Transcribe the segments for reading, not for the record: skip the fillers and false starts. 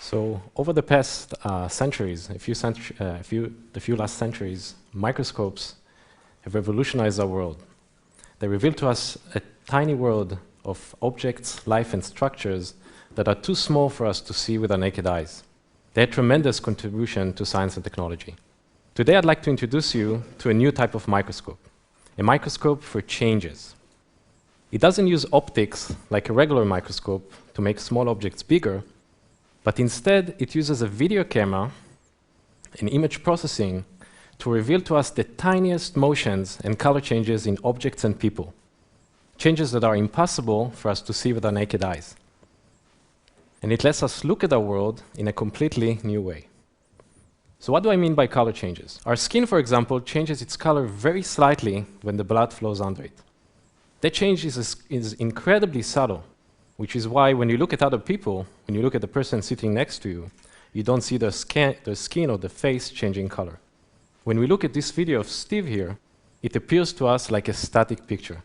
So over the past centuries, the few last centuries, microscopes have revolutionized our world. They reveal to us a tiny world of objects, life, and structures that are too small for us to see with our naked eyes. They had tremendous contribution to science and technology. Today I'd like to introduce you to a new type of microscope, a microscope for changes. It doesn't use optics like a regular microscope to make small objects bigger, but instead it uses a video camera and image processing to reveal to us the tiniest motions and color changes in objects and people, changes that are impossible for us to see with our naked eyes. And it lets us look at our world in a completely new way. So what do I mean by color changes? Our skin, for example, changes its color very slightly when the blood flows under it. That change is incredibly subtle, which is why when you look at other people, when you look at the person sitting next to you, you don't see the skin or the face changing color. When we look at this video of Steve here, it appears to us like a static picture.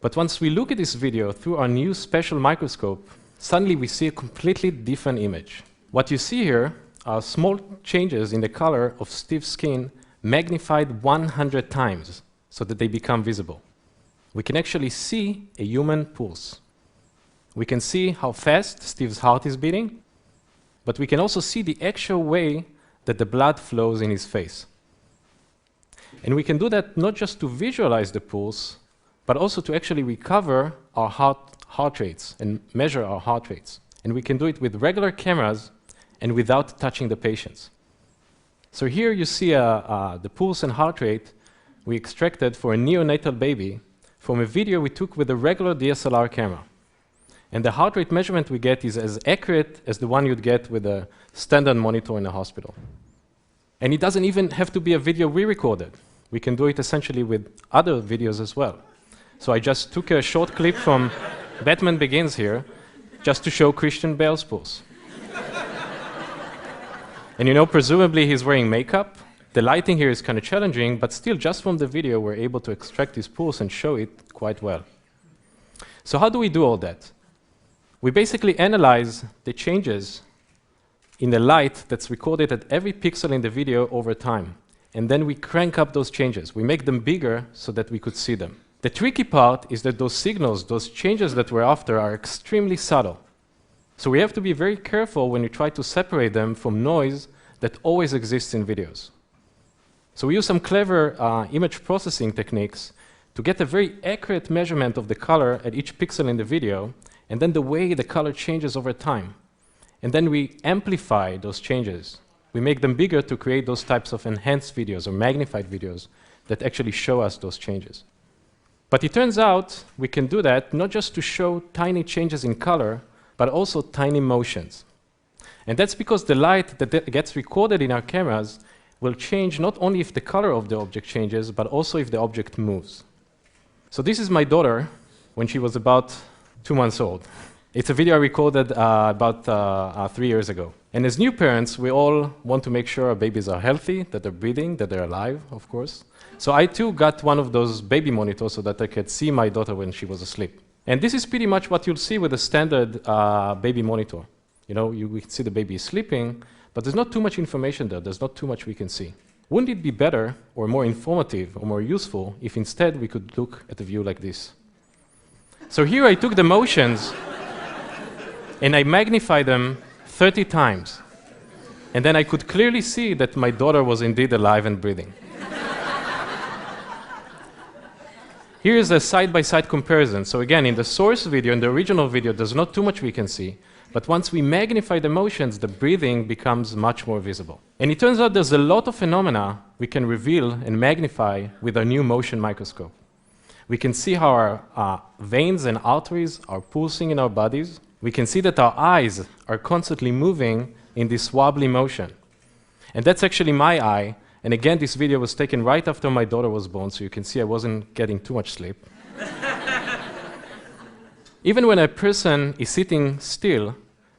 But once we look at this video through our new special microscope, suddenly we see a completely different image. What you see here are small changes in the color of Steve's skin magnified 100 times so that they become visible. We can actually see a human pulse. We can see how fast Steve's heart is beating, but we can also see the actual way that the blood flows in his face. And we can do that not just to visualize the pulse, but also to actually recover our heart rates and measure our heart rates. And we can do it with regular cameras and without touching the patients. So here you see the pulse and heart rate we extracted for a neonatal baby from a video we took with a regular DSLR camera. And the heart rate measurement we get is as accurate as the one you'd get with a standard monitor in a hospital. And it doesn't even have to be a video we recorded. We can do it essentially with other videos as well. So I just took a short clip from Batman Begins here, just to show Christian Bale's pulse. And you know, presumably he's wearing makeup. The lighting here is kind of challenging, but still, just from the video, we're able to extract his pulse and show it quite well. So how do we do all that? We basically analyze the changes in the light that's recorded at every pixel in the video over time. And then we crank up those changes. We make them bigger so that we could see them. The tricky part is that those signals, those changes that we're after, are extremely subtle. So we have to be very careful when we try to separate them from noise that always exists in videos. So we use some clever image processing techniques to get a very accurate measurement of the color at each pixel in the video, and then the way the color changes over time. And then we amplify those changes. We make them bigger to create those types of enhanced videos or magnified videos that actually show us those changes. But it turns out we can do that not just to show tiny changes in color, but also tiny motions. And that's because the light that gets recorded in our cameras will change not only if the color of the object changes, but also if the object moves. So this is my daughter when she was about 2 months old. It's a video I recorded about 3 years ago. And as new parents, we all want to make sure our babies are healthy, that they're breathing, that they're alive, of course. So I too got one of those baby monitors so that I could see my daughter when she was asleep. And this is pretty much what you'll see with a standard baby monitor. You know, we can see the baby is sleeping, but there's not too much information there. There's not too much we can see. Wouldn't it be better or more informative or more useful if instead we could look at a view like this? So here I took the motions and I magnified them 30 times. And then I could clearly see that my daughter was indeed alive and breathing. Here is a side-by-side comparison. So again, in the source video, in the original video, there's not too much we can see. But once we magnify the motions, the breathing becomes much more visible. And it turns out there's a lot of phenomena we can reveal and magnify with our new motion microscope. We can see how our veins and arteries are pulsing in our bodies. We can see that our eyes are constantly moving in this wobbly motion. And that's actually my eye. And again, this video was taken right after my daughter was born, so you can see I wasn't getting too much sleep. Even when a person is sitting still,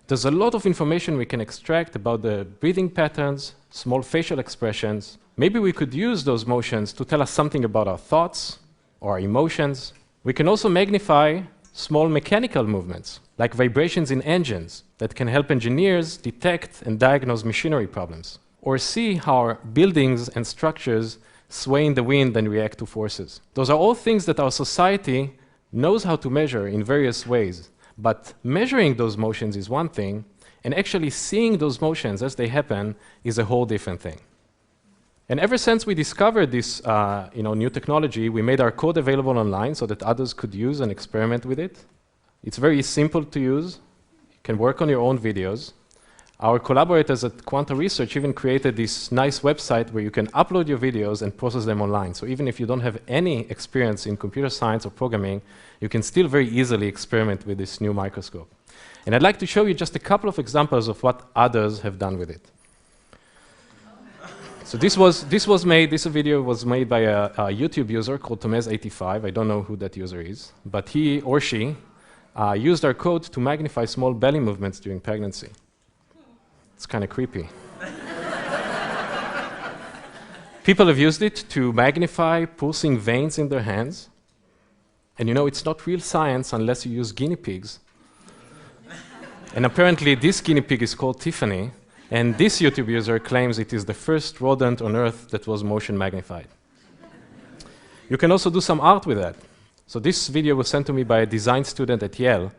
there's a lot of information we can extract about the breathing patterns, small facial expressions. Maybe we could use those motions to tell us something about our thoughts or our emotions. We can also magnify small mechanical movements. like vibrations in engines that can help engineers detect and diagnose machinery problems, or see how our buildings and structures sway in the wind and react to forces. Those are all things that our society knows how to measure in various ways, but measuring those motions is one thing, and actually seeing those motions as they happen is a whole different thing. And ever since we discovered this new technology, we made our code available online so that others could use and experiment with it. It's very simple to use. You can work on your own videos. Our collaborators at Quanta Research even created this nice website where you can upload your videos and process them online. So even if you don't have any experience in computer science or programming, you can still very easily experiment with this new microscope. And I'd like to show you just a couple of examples of what others have done with it. So this video was made by a YouTube user called Tomez85. I don't know who that user is, but he or she used our code to magnify small belly movements during pregnancy. It's kind of creepy. People have used it to magnify pulsing veins in their hands. And it's not real science unless you use guinea pigs. And apparently this guinea pig is called Tiffany, and this YouTube user claims it is the first rodent on Earth that was motion magnified. You can also do some art with that. So this video was sent to me by a design student at Yale.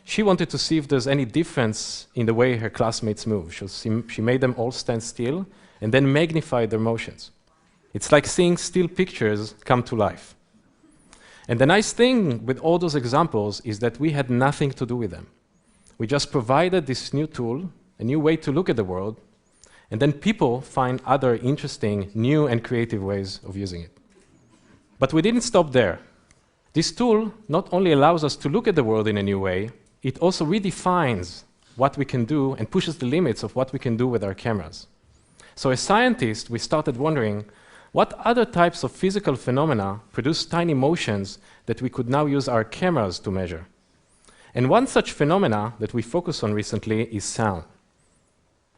She wanted to see if there's any difference in the way her classmates move. She made them all stand still and then magnified their motions. It's like seeing still pictures come to life. And the nice thing with all those examples is that we had nothing to do with them. We just provided this new tool, a new way to look at the world, and then people find other interesting, new and creative ways of using it. But we didn't stop there. This tool not only allows us to look at the world in a new way, it also redefines what we can do and pushes the limits of what we can do with our cameras. So as scientists, we started wondering what other types of physical phenomena produce tiny motions that we could now use our cameras to measure. And one such phenomena that we focused on recently is sound.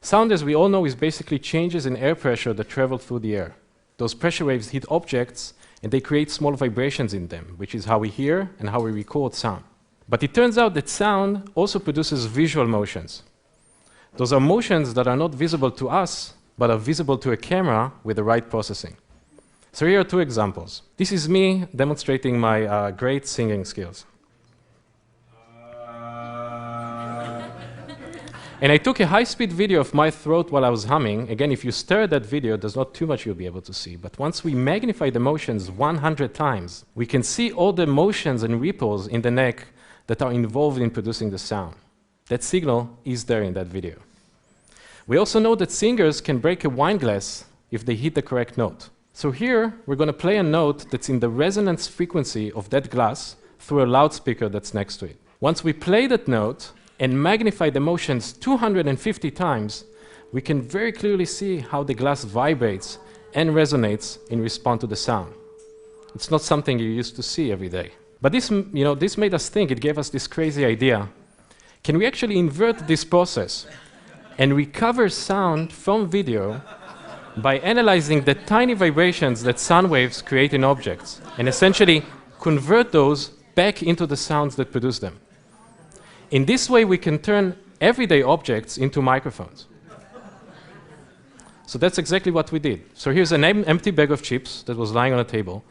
Sound, as we all know, is basically changes in air pressure that travel through the air. Those pressure waves hit objects and they create small vibrations in them, which is how we hear and how we record sound. But it turns out that sound also produces visual motions. Those are motions that are not visible to us, but are visible to a camera with the right processing. So here are two examples. This is me demonstrating my great singing skills. And I took a high-speed video of my throat while I was humming. Again, if you stare at that video, there's not too much you'll be able to see. But once we magnify the motions 100 times, we can see all the motions and ripples in the neck that are involved in producing the sound. That signal is there in that video. We also know that singers can break a wine glass if they hit the correct note. So here, we're going to play a note that's in the resonance frequency of that glass through a loudspeaker that's next to it. Once we play that note and magnify the motions 250 times, we can very clearly see how the glass vibrates and resonates in response to the sound. It's not something you used to see every day. But this made us think, it gave us this crazy idea. Can we actually invert this process and recover sound from video by analyzing the tiny vibrations that sound waves create in objects and essentially convert those back into the sounds that produce them? In this way, we can turn everyday objects into microphones. So that's exactly what we did. So here's an empty bag of chips that was lying on a table.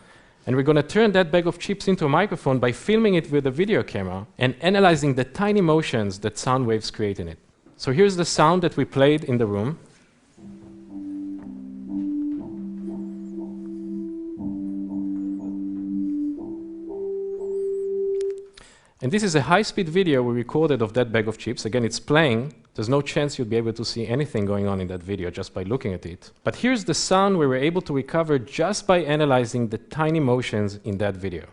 And we're going to turn that bag of chips into a microphone by filming it with a video camera and analyzing the tiny motions that sound waves create in it. So here's the sound that we played in the room. And this is a high-speed video we recorded of that bag of chips. Again, it's playing. There's no chance you'll be able to see anything going on in that video just by looking at it. But here's the sound we were able to recover just by analyzing the tiny motions in that video.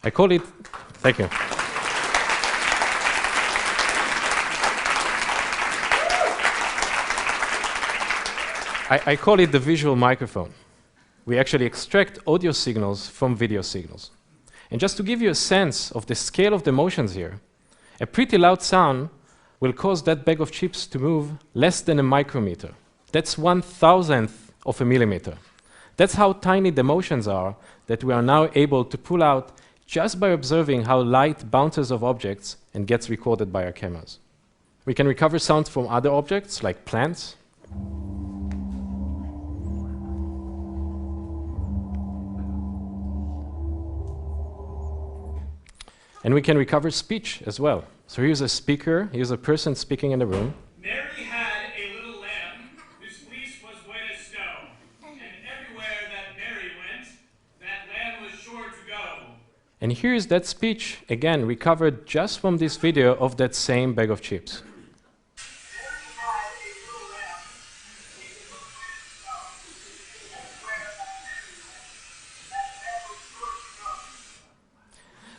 I call it, thank you. I call it the visual microphone. We actually extract audio signals from video signals. And just to give you a sense of the scale of the motions here, a pretty loud sound will cause that bag of chips to move less than a micrometer. That's 1/1000th of a millimeter. That's how tiny the motions are that we are now able to pull out just by observing how light bounces off objects and gets recorded by our cameras. We can recover sound from other objects, like plants. And we can recover speech as well. So here's a speaker, here's a person speaking in the room. Mary had a little lamb whose fleece was white as snow, and everywhere that Mary went, that lamb was sure to go. And here's that speech, again, recovered just from this video of that same bag of chips.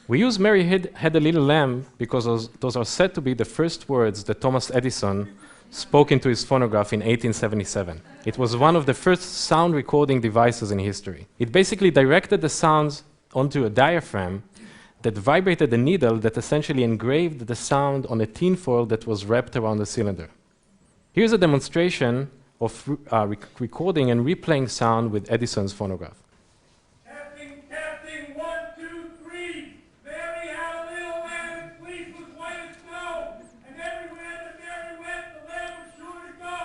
We use Mary had a little lamb because those are said to be the first words that Thomas Edison spoke into his phonograph in 1877. It was one of the first sound recording devices in history. It basically directed the sounds onto a diaphragm that vibrated a needle that essentially engraved the sound on a tinfoil that was wrapped around the cylinder. Here's a demonstration of recording and replaying sound with Edison's phonograph. Testing, 1, 2, 3. Mary had a little lamb whose fleece was white as snow, and everywhere that Mary went, the lamb was sure to go.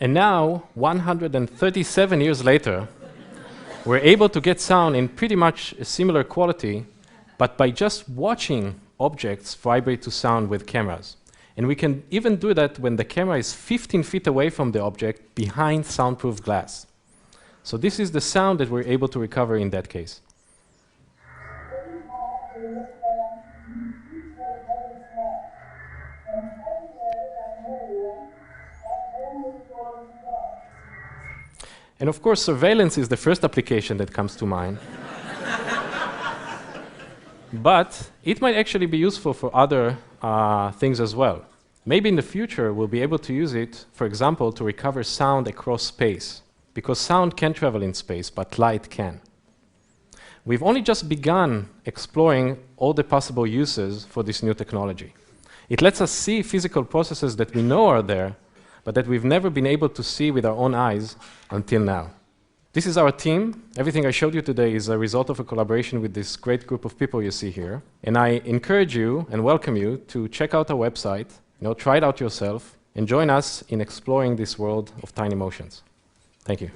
And now, 137 years later, we're able to get sound in pretty much a similar quality, but by just watching objects vibrate to sound with cameras. And we can even do that when the camera is 15 feet away from the object behind soundproof glass. So this is the sound that we're able to recover in that case. And of course, surveillance is the first application that comes to mind. But it might actually be useful for other things as well. Maybe in the future, we'll be able to use it, for example, to recover sound across space, because sound can't travel in space, but light can. We've only just begun exploring all the possible uses for this new technology. It lets us see physical processes that we know are there, but that we've never been able to see with our own eyes until now. This is our team. Everything I showed you today is a result of a collaboration with this great group of people you see here. And I encourage you and welcome you to check out our website, try it out yourself, and join us in exploring this world of tiny motions. Thank you.